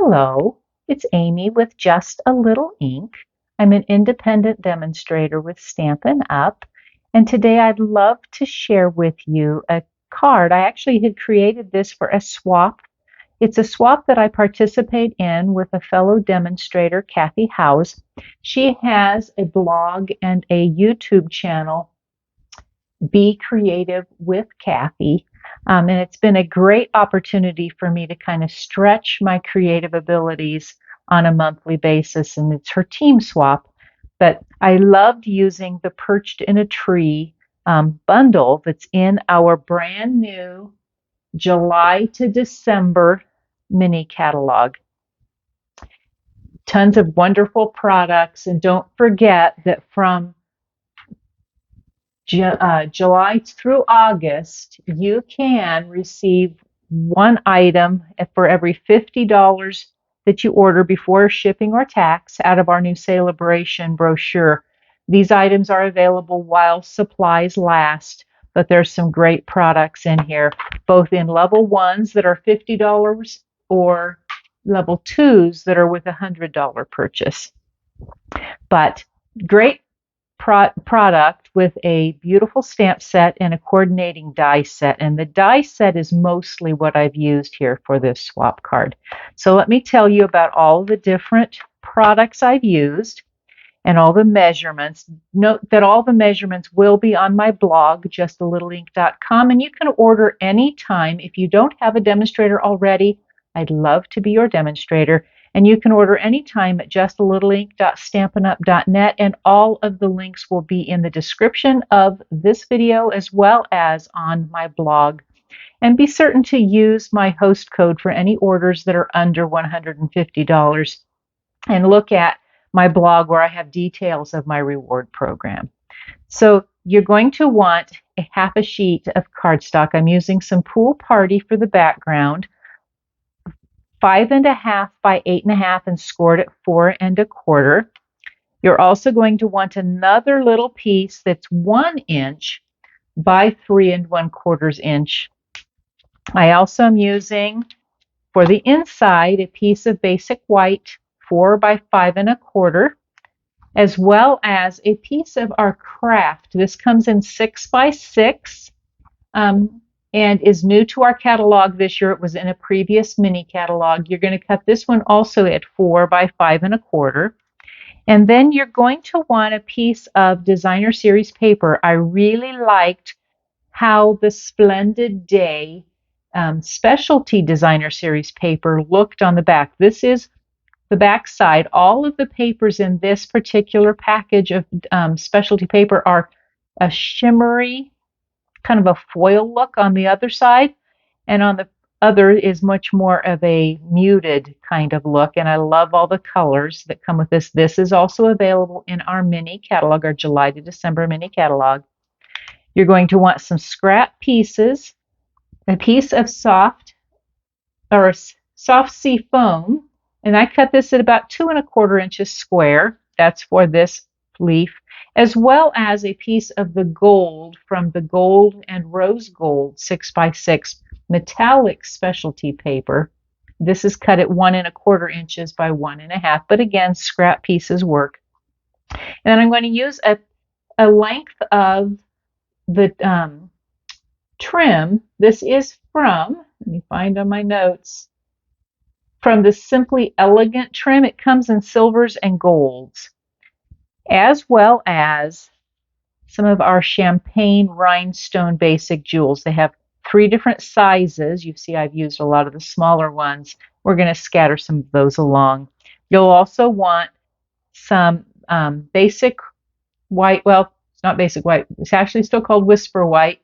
Hello, it's Amy with Just a Little Ink. I'm an independent demonstrator with Stampin' Up, and today I'd love to share with you a card. I actually had created this for a swap. It's a swap that I participate in with a fellow demonstrator, Kathy House. She has a blog and a YouTube channel, Be Creative with Kathy. And it's been a great opportunity for me to kind of stretch my creative abilities on a monthly basis. And it's her team swap. But I loved using the Perched in a Tree bundle that's in our brand new July to December mini catalog. Tons of wonderful products. And don't forget that from July through August, you can receive one item for every $50 that you order before shipping or tax out of our new celebration brochure. These items are available while supplies last, but there's some great products in here, both in level ones that are $50 or level twos that are with a $100 purchase. But great product with a beautiful stamp set and a coordinating die set. And the die set is mostly what I've used here for this swap card. So let me tell you about all the different products I've used and all the measurements. Note that all the measurements will be on my blog, justalittleink.com, and you can order anytime. If you don't have a demonstrator already, I'd love to be your demonstrator. And you can order anytime at justalittleink.stampinup.net, and all of the links will be in the description of this video as well as on my blog. And be certain to use my host code for any orders that are under $150. And look at my blog where I have details of my reward program. So you're going to want a half a sheet of cardstock. I'm using some Pool Party for the background. 5.5 by 8.5 and scored at 4 1/4. You're also going to want another little piece that's 1 inch by 3 1/4 inch. I also am using for the inside a piece of basic white 4 by 5 1/4, as well as a piece of our Kraft. This comes in 6 by 6. And is new to our catalog this year. It was in a previous mini catalog. You're going to cut this one also at 4 by 5 1/4. And then you're going to want a piece of designer series paper. I really liked how the Splendid Day specialty designer series paper looked on the back. This is the back side. All of the papers in this particular package of specialty paper are a shimmery, kind of a foil look on the other side, and on the other is much more of a muted kind of look. And I love all the colors that come with this. This is also available in our mini catalog, our July to December mini catalog. You're going to want some scrap pieces, a piece of soft sea foam, and I cut this at about 2 1/4 inches square. That's for this leaf, as well as a piece of the gold from the Gold and Rose Gold 6 by 6 metallic specialty paper. This is cut at 1 1/4 inches by 1 1/2, but again, scrap pieces work. And then I'm going to use a length of the trim. This is from, let me find on my notes, from the Simply Elegant trim. It comes in silvers and golds, as well as some of our champagne rhinestone basic jewels. They have 3 different sizes. You see I've used a lot of the smaller ones. We're going to scatter some of those along. You'll also want some basic white. Well, it's not basic white. It's actually still called Whisper White.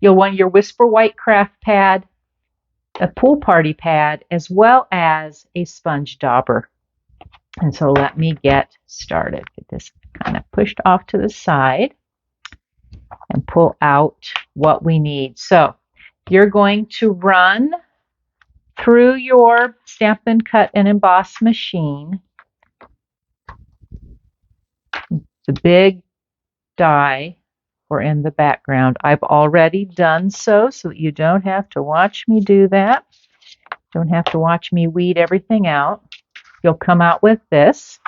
You'll want your Whisper White craft pad, a Pool Party pad, as well as a sponge dauber. And so let me get started. Get this kind of pushed off to the side and pull out what we need. So you're going to run through your Stampin' Cut and Emboss machine the big die for in the background. I've already done so that you don't have to watch me do that. Don't have to watch me weed everything out. You'll come out with this.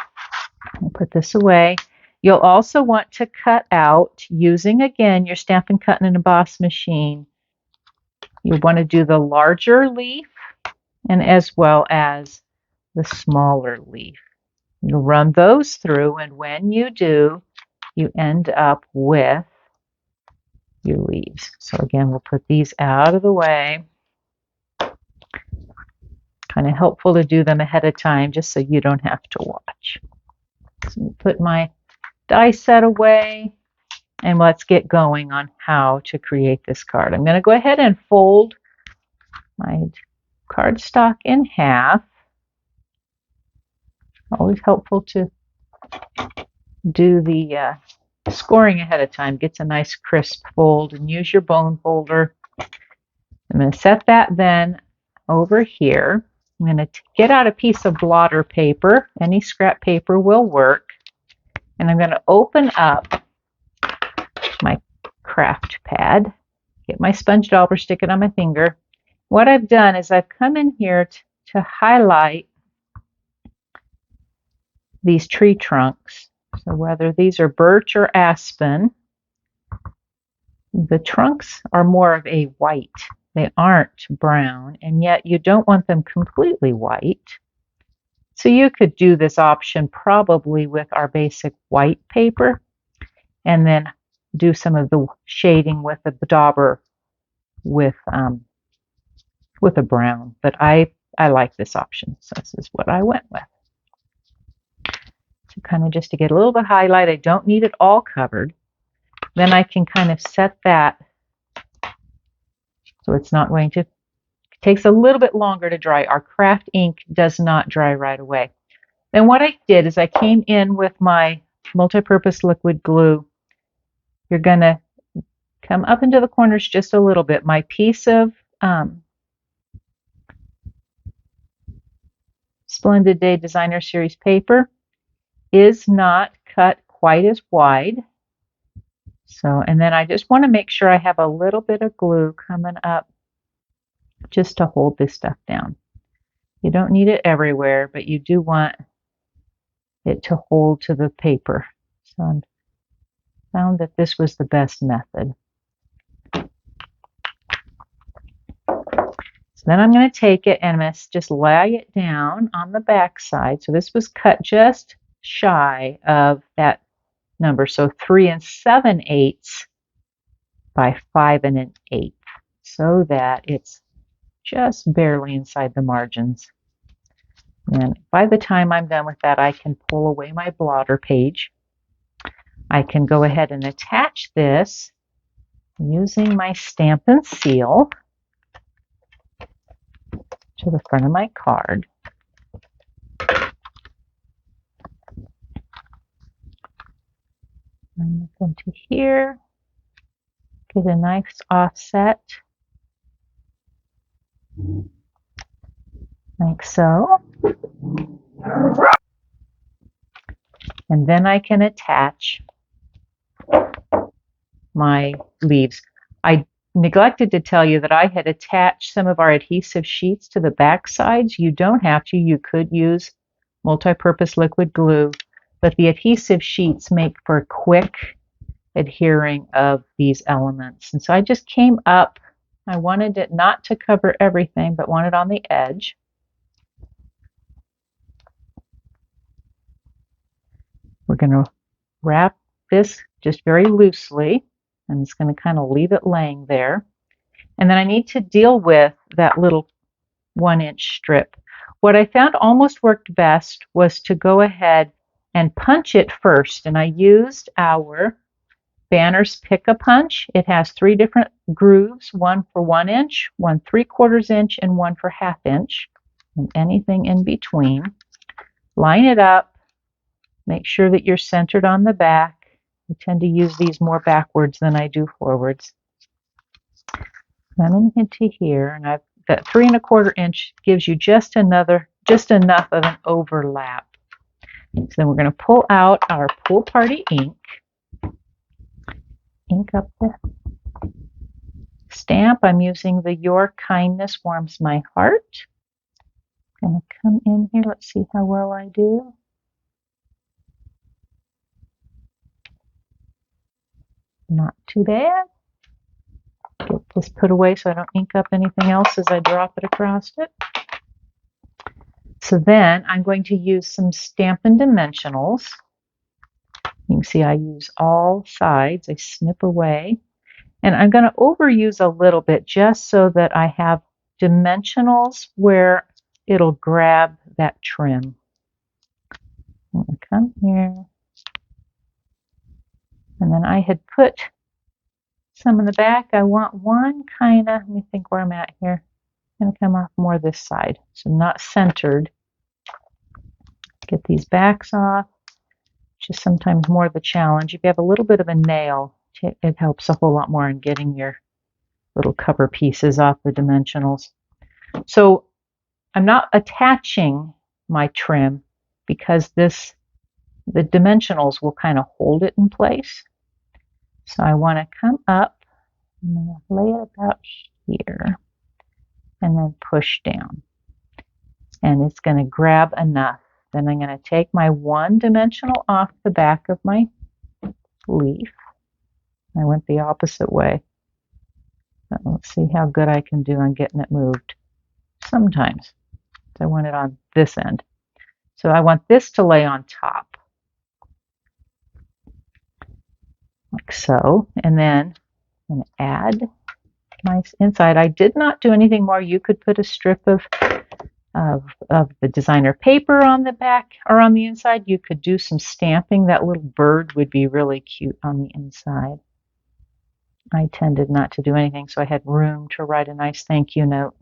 I'll put this away. You'll also want to cut out, using again your Stampin' Cut and Emboss machine. You want to do the larger leaf and as well as the smaller leaf. You'll run those through, and when you do, you end up with your leaves. So again, we'll put these out of the way. Kind of helpful to do them ahead of time just so you don't have to watch. So put my die set away, and let's get going on how to create this card. I'm going to go ahead and fold my cardstock in half. Always helpful to do the scoring ahead of time. Gets a nice crisp fold, and use your bone folder. I'm going to set that then over here. I'm going to get out a piece of blotter paper. Any scrap paper will work. And I'm going to open up my craft pad. Get my sponge dauber, stick it on my finger. What I've done is I've come in here to highlight these tree trunks. So whether these are birch or aspen, the trunks are more of a white. They aren't brown, and yet you don't want them completely white. So you could do this option probably with our basic white paper and then do some of the shading with the dauber with a brown. But I like this option, so this is what I went with. So kind of just to get a little bit of highlight. I don't need it all covered. Then I can kind of set that so it's not going to, it takes a little bit longer to dry. Our craft ink does not dry right away. Then what I did is I came in with my multi-purpose liquid glue. You're going to come up into the corners just a little bit. My piece of Splendid Day Designer Series paper is not cut quite as wide. So, and then I just want to make sure I have a little bit of glue coming up just to hold this stuff down. You don't need it everywhere, but you do want it to hold to the paper. So I found that this was the best method. So then I'm going to take it and I'm going to just lay it down on the back side. So this was cut just shy of that number. So 3 7/8 by 5 1/8, so that it's just barely inside the margins. And by the time I'm done with that, I can pull away my blotter page. I can go ahead and attach this using my Stampin' Seal to the front of my card. I'm going to here, get a nice offset, like so. And then I can attach my leaves. I neglected to tell you that I had attached some of our adhesive sheets to the back sides. You don't have to. You could use multi-purpose liquid glue, but the adhesive sheets make for quick adhering of these elements. And so I just came up. I wanted it not to cover everything, but wanted on the edge. We're going to wrap this just very loosely. I'm just going to kind of leave it laying there. And then I need to deal with that little 1-inch strip. What I found almost worked best was to go ahead and punch it first. And I used our Banner's Pick-a-Punch. It has 3 different grooves, one for 1 inch, one 3/4 inch, and one for 1/2 inch, and anything in between. Line it up. Make sure that you're centered on the back. I tend to use these more backwards than I do forwards. Come into here, and I've that 3 1/4 inch gives you just enough of an overlap. So then we're going to pull out our Pool Party ink. Ink up the stamp. I'm using the Your Kindness Warms My Heart. Gonna come in here. Let's see how well I do. Not too bad. Get this put away so I don't ink up anything else as I drop it across it. So then I'm going to use some Stampin' Dimensionals. You can see I use all sides. I snip away. And I'm going to overuse a little bit just so that I have dimensionals where it'll grab that trim. I'm going to come here. And then I had put some in the back. I want one kind of, let me think where I'm at here. I'm going to come off more this side, so not centered. Get these backs off, which is sometimes more the challenge. If you have a little bit of a nail, it helps a whole lot more in getting your little cover pieces off the dimensionals. So I'm not attaching my trim because the dimensionals will kind of hold it in place. So I want to come up and then lay it about here and then push down. And it's going to grab enough. Then I'm going to take my one dimensional off the back of my leaf. I went the opposite way. Let's see how good I can do on getting it moved. Sometimes. I want it on this end. So I want this to lay on top. Like so. And then I'm going to add my inside. I did not do anything more. You could put a strip of the designer paper on the back or on the inside. You could do some stamping. That little bird would be really cute on the inside. I tended not to do anything, so I had room to write a nice thank you note.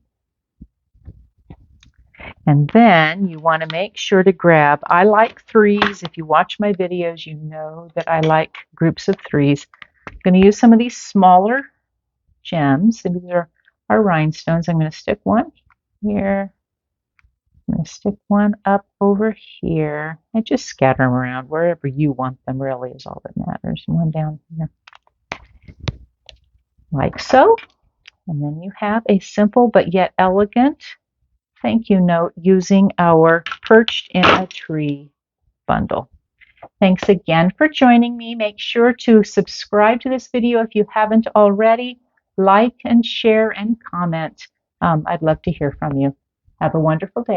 And then you want to make sure to grab, I like threes. If you watch my videos, you know that I like groups of threes. I'm going to use some of these smaller gems. These are our rhinestones. I'm going to stick one here. I'm going to stick one up over here. I just scatter them around wherever you want them, really, is all that matters. One down here. Like so. And then you have a simple but yet elegant thank you note using our Perched in a Tree bundle. Thanks again for joining me. Make sure to subscribe to this video if you haven't already. Like and share and comment. I'd love to hear from you. Have a wonderful day.